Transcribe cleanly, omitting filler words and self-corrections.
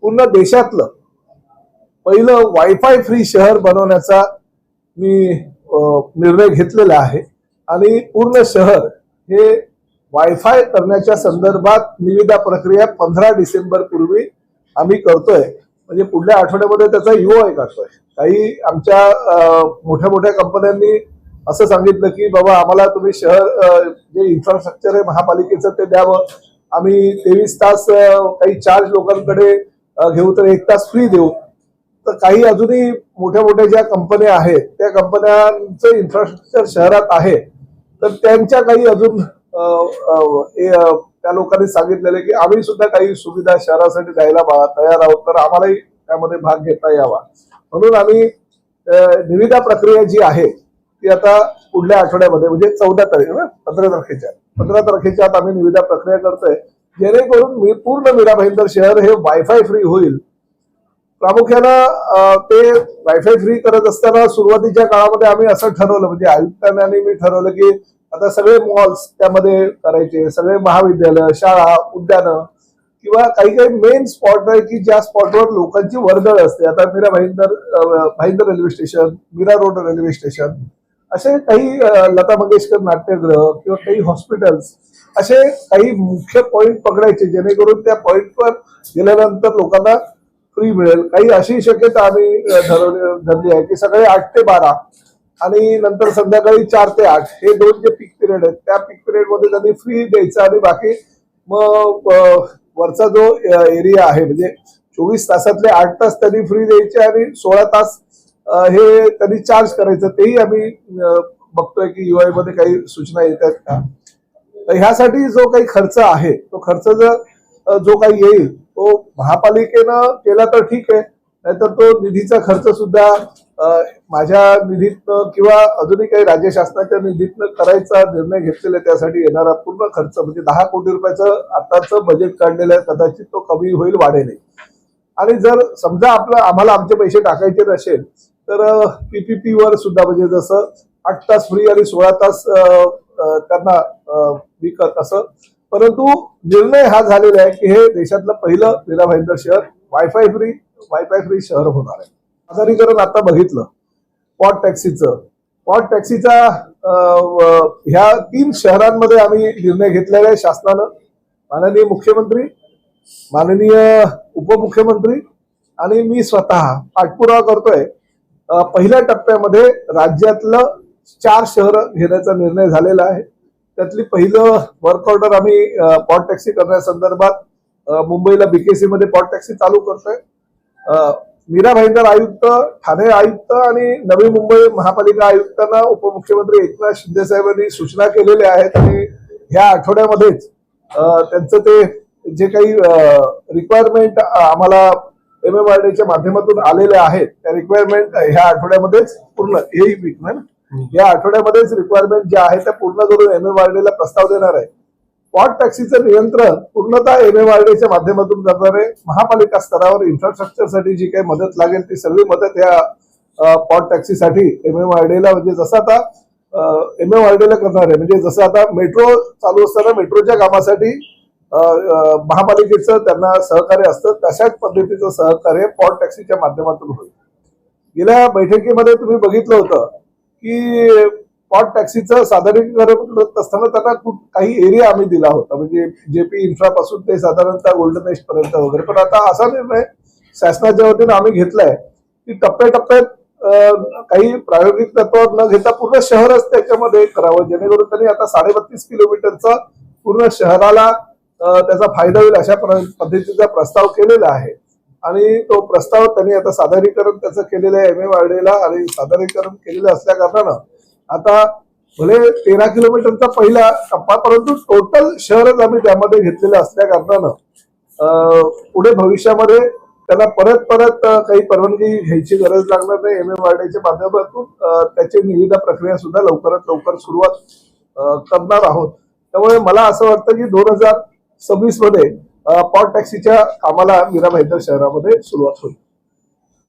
पूर्ण देशातलं पहिलं वायफाय फ्री शहर बनवण्याचा मी निर्णय घेतलेला आहे आणि पूर्ण शहर हे वायफाय करण्याच्या संदर्भात निविदा प्रक्रिया 15 डिसेंबर पूर्वी आम्ही करतोय. म्हणजे पुढल्या आठवड्यामध्ये त्याचा यूआय करतोय. काही आमच्या मोठ्या मोठ्या कंपन्यांनी असं सांगितलं की बाबा आम्हाला तुम्ही शहर जे इन्फ्रास्ट्रक्चर आहे महापालिकेचं ते द्यावं, आम्ही 23 तास काही चार्ज लोकांकडे घेऊ तर 1 तास फ्री देऊ. तर काही अजूनही मोठ्या मोठ्या ज्या कंपन्या आहेत त्या कंपन्यांचं इन्फ्रास्ट्रक्चर शहरात आहे तर त्यांच्या काही अजून त्या लोकांनी सांगितलेलं की आम्ही सुद्धा काही सुविधा शहरासाठी द्यायला तयार आहोत, तर आम्हालाही त्यामध्ये भाग घेता यावा. म्हणून आम्ही निविदा प्रक्रिया जी आहे ती आता पुढल्या आठवड्यामध्ये म्हणजे 14 तारीख 15 तारखेच्या आत आम्ही निविदा प्रक्रिया करतोय, जेणेकरून पूर्ण मीरा भाईंदर शहर हे वायफाय फ्री होईल. प्रामुख्यानं ते वायफाय फ्री करत असताना सुरुवातीच्या काळामध्ये आम्ही असं ठरवलं, म्हणजे आयुक्तांनी आणि मी ठरवलं की आता सगळे मॉल्स त्यामध्ये करायचे, सगळे महाविद्यालय, शाळा, उद्यानं किंवा काही काही मेन स्पॉट आहे की ज्या स्पॉटवर लोकांची वर्दळ असते. आता Mira Bhayandar railway station, Mira road railway station, असे काही लता मंगेशकर नाट्यगृह किंवा काही हॉस्पिटल्स, असे काही मुख्य पॉइंट पकडायचे जेणेकरून त्या पॉइंटवर गेल्यानंतर लोकांना फ्री मिळेल. काही अशी शक्यता आम्ही धरली आहे की सकाळी 8 ते 12 आणि नंतर संध्याकाळी 4 ते 8 हे 2 जे पीक पिरियड आहेत त्या पीक पिरियड मध्ये त्यांनी फ्री द्यायचं आणि बाकी मग वरचा जो एरिया आहे म्हणजे 24 तासातले 8 तास त्यांनी फ्री द्यायचे आणि 16 तास हे त्यांनी चार्ज करायचं. तेही आम्ही बघतोय की यूआय मध्ये काही सूचना येत आहेत का. ह्यासाठी जो काही खर्च आहे तो खर्च जो काही येईल तो महापालिकेनं केला तर ठीक आहे, नाहीतर तो निधीचा खर्च सुद्धा माझ्या निधीतनं किंवा अजूनही काही राज्य शासनाच्या निधीतनं करायचा निर्णय घेतलेला आहे. त्यासाठी येणारा पूर्ण खर्च म्हणजे 10 कोटी रुपयाचं आताचं बजेट काढलेलं आहे, कदाचित तो कमी होईल, वाढेल. आणि जर समजा आम्हाला आमचे पैसे टाकायचे नसेल तर पीपीपी वर सुद्धा म्हणजे जसं 8 तास फ्री आणि 16 तास त्यांना विकत असं. परंतु निर्णय हा झालेला आहे की हे देशातलं पहिलं मीरा भाईंदर शहर वायफाय फ्री शहर होणार आहे. आजारीकरण आता बघितलं पॉट टॅक्सीचा ह्या 3 शहरांमध्ये आम्ही निर्णय घेतलेला आहे शासनानं. माननीय मुख्यमंत्री, माननीय उपमुख्यमंत्री आणि मी स्वतः पाठपुरावा करतोय. पहिल्या टप्प्यामध्ये राज्यातलं 4 शहर घेण्याचा निर्णय झालेला आहे. त्यातली पहिलं वर्क ऑर्डर आम्ही पॉट टॅक्सी करण्यासंदर्भात मुंबईला बीकेसी मध्ये पॉट टॅक्सी चालू करतोय. मीरा भाईंदर आयुक्त, ठाणे आयुक्त आणि नवी मुंबई महापालिका आयुक्तांना उपमुख्यमंत्री एकनाथ शिंदे साहेबांनी सूचना केलेल्या आहेत आणि ह्या आठवड्यामध्येच त्यांचं ते जे काही रिक्वायरमेंट आम्हाला MMRDAच्या माध्यमातून आलेले आहेत त्या रिक्वायरमेंट ह्या आठवड्यामध्येच पूर्ण या आठवड्यामध्येच रिक्वायरमेंट ज्या आहेत त्या पूर्ण करून MMRDAला प्रस्ताव देणार आहे. पॉट टॅक्सीचं नियंत्रण पूर्णतः MMRDAच्या माध्यमातून करणार आहे. महापालिका स्तरावर इन्फ्रास्ट्रक्चरसाठी जी काही मदत लागेल ती सगळी मदत या पॉट टॅक्सीसाठी MMRDAला म्हणजे जसं आता MMRDAला करणार आहे. म्हणजे जसं आता मेट्रो चालू असताना मेट्रोच्या कामासाठी महापालिकेचं त्यांना सहकार्य असतं, तशाच पद्धतीचं सहकार्य पॉट टॅक्सीच्या माध्यमातून होईल. गेल्या बैठकीमध्ये तुम्ही बघितलं होतं की पॉट टॅक्सीचं सादरीकरण करत असताना त्यांना काही एरिया आम्ही दिला होता, म्हणजे जेपी इन्फ्रा पासून ते साधारणतः गोल्डन एज पर्यंत वगैरे. पण आता असा निर्णय शासनाच्या वतीनं आम्ही घेतलाय की टप्प्याटप्प्यात काही प्रायोगिक तत्वावर न घेता पूर्ण शहरच त्याच्यामध्ये करावं, जेणेकरून त्यांनी आता 32.5 किलोमीटरचा पूर्ण शहराला त्याचा फायदा होईल अशा पद्धतीचा प्रस्ताव केलेला आहे. आणि तो प्रस्ताव त्यांनी आता सादरीकरण त्याचं केलेलं आहे MMRDAला आणि सादरीकरण केलेलं असल्या कारणानं आता भले 13 किलोमीटरचा पहिला टप्पा परंतु टोटल शहरच आम्ही त्यामध्ये घेतलेलं असल्या कारणानं पुढे भविष्यामध्ये त्यांना परत काही परवानगी घ्यायची गरज लागणार नाही. MMRDAच्या माध्यमातून त्याची निविदा प्रक्रिया सुद्धा लवकरात लवकर सुरुवात करणार आहोत. त्यामुळे मला असं वाटतं की 2026 मध्ये पॉट टॅक्सीच्या कामाला मीरा भाईंदर शहरामध्ये सुरुवात होईल.